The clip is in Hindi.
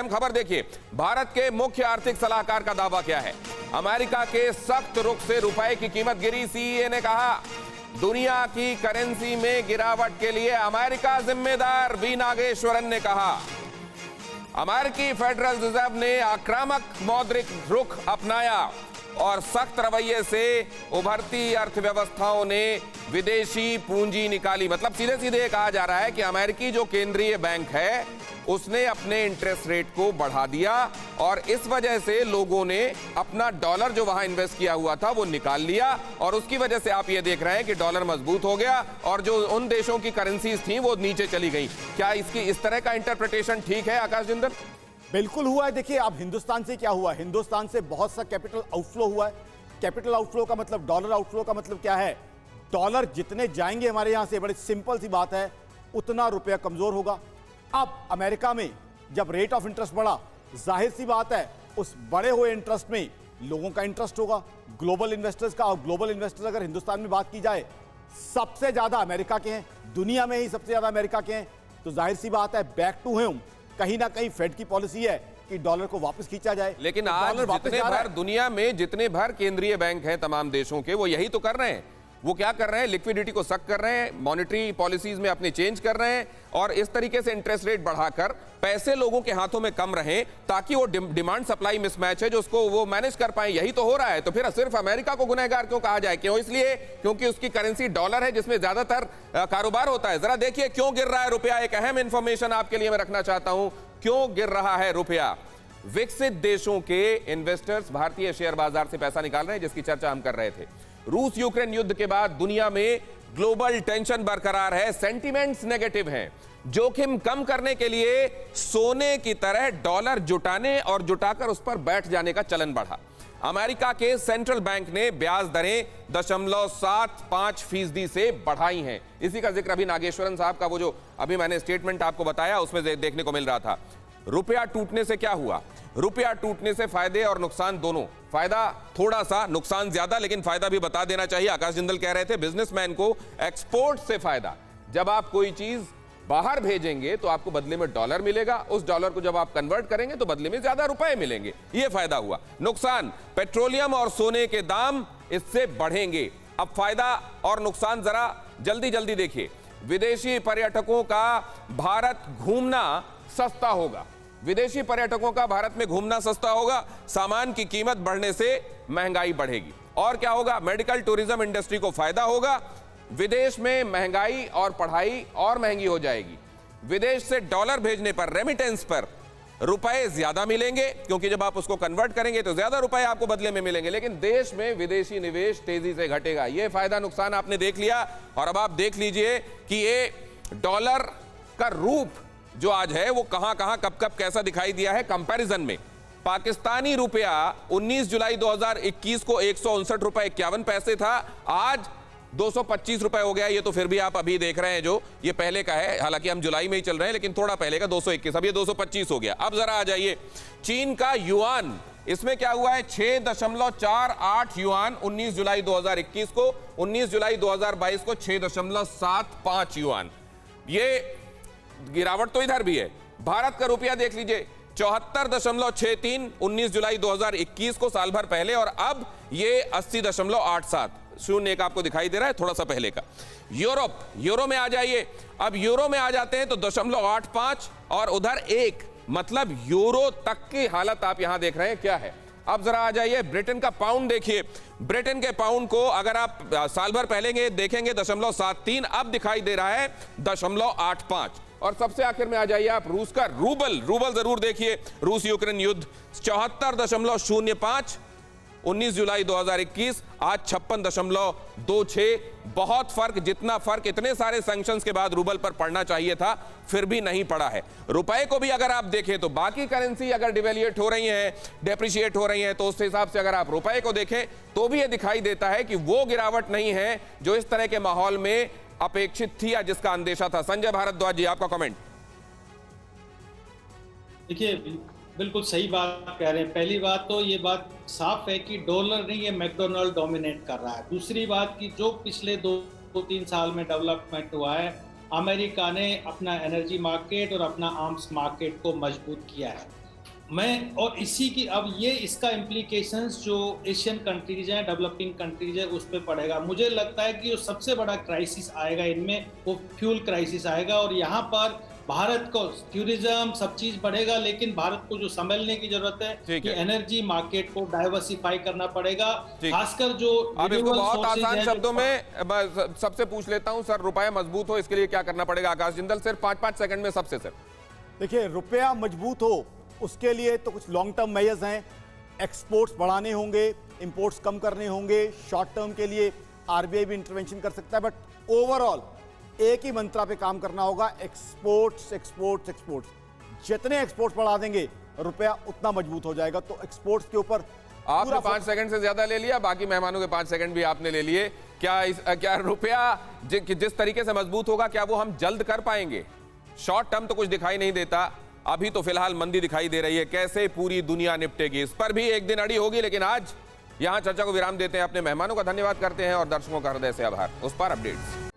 अहम खबर देखिए, भारत के मुख्य आर्थिक सलाहकार का दावा क्या है। अमेरिका के सख्त रुख से रुपए की कीमत गिरी। सीईए ने कहा दुनिया की करेंसी में गिरावट के लिए अमेरिका जिम्मेदार। वी नागेश्वरन ने कहा अमेरिकी फेडरल रिजर्व ने आक्रामक मौद्रिक रुख अपनाया और सख्त रवैये से उभरती अर्थव्यवस्थाओं ने विदेशी पूंजी निकाली। मतलब सीधे सीधे कहा जा रहा है कि अमेरिकी जो केंद्रीय बैंक है उसने अपने इंटरेस्ट रेट को बढ़ा दिया और इस वजह से लोगों ने अपना डॉलर जो वहां इन्वेस्ट किया हुआ था वो निकाल लिया और उसकी वजह से आप ये देख रहे हैं कि डॉलर मजबूत हो गया और जो उन देशों की करेंसीज थी वो नीचे चली गई। क्या इसकी इस तरह का इंटरप्रिटेशन ठीक है आकाश जिंदल? बिल्कुल हुआ है। देखिए अब हिंदुस्तान से क्या हुआ, हिंदुस्तान से बहुत सा कैपिटल आउटफ्लो हुआ है। कैपिटल आउटफ्लो का मतलब, डॉलर आउटफ्लो का मतलब क्या है? डॉलर जितने जाएंगे हमारे यहां से, बड़ी सिंपल सी बात है, उतना रुपया कमजोर होगा। अब अमेरिका में जब रेट ऑफ इंटरेस्ट बढ़ा, जाहिर सी बात है उस बढ़े हुए इंटरेस्ट में लोगों का इंटरेस्ट होगा, ग्लोबल इन्वेस्टर्स का। और ग्लोबल इन्वेस्टर्स अगर हिंदुस्तान में बात की जाए सबसे ज्यादा अमेरिका के हैं, दुनिया में ही सबसे ज्यादा अमेरिका के हैं। तो जाहिर सी बात है बैक टू होम कहीं ना कहीं फेड की पॉलिसी है कि डॉलर को वापस खींचा जाए। लेकिन आज जितने भर दुनिया में जितने भर केंद्रीय बैंक हैं तमाम देशों के, वो यही तो कर रहे हैं। वो क्या कर रहे हैं? लिक्विडिटी को सख्त कर रहे हैं, मॉनेटरी पॉलिसीज में अपने चेंज कर रहे हैं और इस तरीके से इंटरेस्ट रेट बढ़ाकर पैसे लोगों के हाथों में कम रहे ताकि वो डिमांड सप्लाई मिसमैच है जो उसको वो मैनेज कर पाए। यही तो हो रहा है। तो फिर सिर्फ अमेरिका को गुनहगार क्यों कहा जाए? क्यों? इसलिए क्योंकि उसकी करेंसी डॉलर है जिसमें ज्यादातर कारोबार होता है। जरा देखिए क्यों गिर रहा है रुपया। एक अहम इंफॉर्मेशन आपके लिए मैं रखना चाहता हूं, क्यों गिर रहा है रुपया। विकसित देशों के इन्वेस्टर्स भारतीय शेयर बाजार से पैसा निकाल रहे हैं, जिसकी चर्चा हम कर रहे थे। रूस यूक्रेन युद्ध के बाद दुनिया में ग्लोबल टेंशन बरकरार है, सेंटीमेंट्स नेगेटिव हैं। जोखिम कम करने के लिए सोने की तरह डॉलर जुटाने और जुटाकर उस पर बैठ जाने का चलन बढ़ा। अमेरिका के सेंट्रल बैंक ने ब्याज दरें 0.75% से बढ़ाई हैं। इसी का जिक्र अभी नागेश्वरन साहब का वो जो अभी मैंने स्टेटमेंट आपको बताया उसमें देखने को मिल रहा था। रुपया टूटने से क्या हुआ? रुपया टूटने से फायदे और नुकसान दोनों। फायदा थोड़ा सा, नुकसान ज्यादा, लेकिन फायदा भी बता देना चाहिए। आकाश जिंदल कह रहे थे बिजनेसमैन को एक्सपोर्ट से फायदा। जब आप कोई चीज बाहर भेजेंगे तो आपको बदले में डॉलर मिलेगा, उस डॉलर को जब आप कन्वर्ट करेंगे तो बदले में ज्यादा रुपए मिलेंगे। यह फायदा हुआ। नुकसान, पेट्रोलियम और सोने के दाम इससे बढ़ेंगे। अब फायदा और नुकसान जरा जल्दी जल्दी देखिए। विदेशी पर्यटकों का भारत घूमना सस्ता होगा। विदेशी पर्यटकों का भारत में घूमना सस्ता होगा। सामान की कीमत बढ़ने से महंगाई बढ़ेगी। और क्या होगा? मेडिकल टूरिज्म इंडस्ट्री को फायदा होगा। विदेश में महंगाई और पढ़ाई और महंगी हो जाएगी। विदेश से डॉलर भेजने पर, रेमिटेंस पर रुपए ज्यादा मिलेंगे, क्योंकि जब आप उसको कन्वर्ट करेंगे तो ज्यादा रुपए आपको बदले में मिलेंगे। लेकिन देश में विदेशी निवेश तेजी से घटेगा। यह फायदा नुकसान आपने देख लिया। और अब आप देख लीजिए कि ये डॉलर का रूप जो आज है वो कहां कहां कब कब कैसा दिखाई दिया है कंपैरिजन में। पाकिस्तानी रुपया 19 जुलाई 2021 को 159 रुपए 51 पैसे था, आज 225 रुपए हो गया। ये तो फिर भी आप अभी देख रहे हैं जो ये पहले का है, हालांकि हम जुलाई में ही चल रहे हैं, लेकिन थोड़ा पहले का 221, अब ये 225 हो गया। अब जरा आ जाइए चीन का युआन, इसमें क्या हुआ है? 6.48 युआन 19 जुलाई 2021 को, 19 जुलाई 2022 को 6.75 युआन। ये गिरावट तो इधर भी है। भारत का रुपया देख लीजिए 74.63 19 जुलाई 2021 को, साल भर पहले, और अब ये 80.87, शून्य एक आपको दिखाई दे रहा है थोड़ा सा पहले का। यूरो में आ जाइए। अब यूरो में आ जाते हैं तो 0.85 और उधर 1, मतलब यूरो तक की हालत आप यहां देख रहे हैं क्या है। अब जरा आ जाइए ब्रिटेन का पाउंड देखिए। ब्रिटेन के पाउंड को अगर आप साल भर पहले देखेंगे 0.73, अब दिखाई दे रहा है 0.85। और सबसे आखिर में आ जाइए आप रूस का रूबल जरूर देखिए। रूस यूक्रेन युद्ध 74.05 19 जुलाई 2021, आज 56.26। बहुत फर्क, जितना फर्क इतने सारे सैंक्शंस के बाद रूबल पर पड़ना चाहिए था फिर भी नहीं पड़ा है। रुपए को भी अगर आप देखें तो बाकी करेंसी अगर डिवेल्यूएट हो रही हैं, डेप्रिशिएट हो रही हैं, तो उस हिसाब से अगर आप रुपए को देखें तो भी यह दिखाई देता है कि वो गिरावट नहीं है जो इस तरह के माहौल में अपेक्षित थी या जिसका अंदेशा था। संजय भारद्वाज जी, आपका कमेंट। देखिए बिल्कुल सही बात कह रहे हैं। पहली बात तो ये बात साफ है कि डॉलर नहीं, ये मैकडोनाल्ड डोमिनेट कर रहा है। दूसरी बात कि जो पिछले 2-3 साल में डेवलपमेंट हुआ है, अमेरिका ने अपना एनर्जी मार्केट और अपना आर्म्स मार्केट को मजबूत किया है। मैं और इसी की अब ये इसका इम्प्लीकेशंस जो एशियन कंट्रीज हैं, डेवलपिंग कंट्रीज है, उस पर पड़ेगा। मुझे लगता है कि जो सबसे बड़ा क्राइसिस आएगा इनमें वो फ्यूल क्राइसिस आएगा, और यहाँ पर भारत को टूरिज्म सब चीज बढ़ेगा, लेकिन भारत को जो संभलने की जरूरत है कि एनर्जी मार्केट को डाइवर्सिफाई करना पड़ेगा, खासकर जो अब इसको बहुत आसान शब्दों में सबसे पूछ लेता हूं सर, रुपया मजबूत हो इसके लिए क्या करना पड़ेगा? आकाश जिंदल सिर्फ 5-5 सेकंड में सबसे सर। देखिए, रुपया मजबूत हो उसके लिए तो कुछ लॉन्ग टर्म मेजर्स हैं, एक्सपोर्ट्स बढ़ाने होंगे, इंपोर्ट्स कम करने होंगे, शॉर्ट टर्म के लिए आरबीआई भी इंटरवेंशन कर सकता है, बट ओवरऑल एक ही मंत्रा पे काम करना होगा, एक्सपोर्ट्स एक्सपोर्ट्स एक्सपोर्ट्स। जितने एक्सपोर्ट्स बढ़ा देंगे रुपया उतना मजबूत हो जाएगा। तो एक्सपोर्ट्स के ऊपर आपने 5 सेकंड से ज्यादा ले लिया, बाकी मेहमानों के 5 सेकंड भी आपने ले लिए। क्या रुपया जिस तरीके से मजबूत होगा क्या वो हम जल्द कर पाएंगे? शॉर्ट टर्म तो कुछ दिखाई नहीं देता, अभी तो फिलहाल मंदी दिखाई दे रही है, कैसे पूरी दुनिया निपटेगी इस पर भी एक दिन अड़ी होगी। लेकिन आज यहां चर्चा को विराम देते हैं, अपने मेहमानों का धन्यवाद करते हैं और दर्शकों का हृदय से आभार। उस पर अपडेट्स।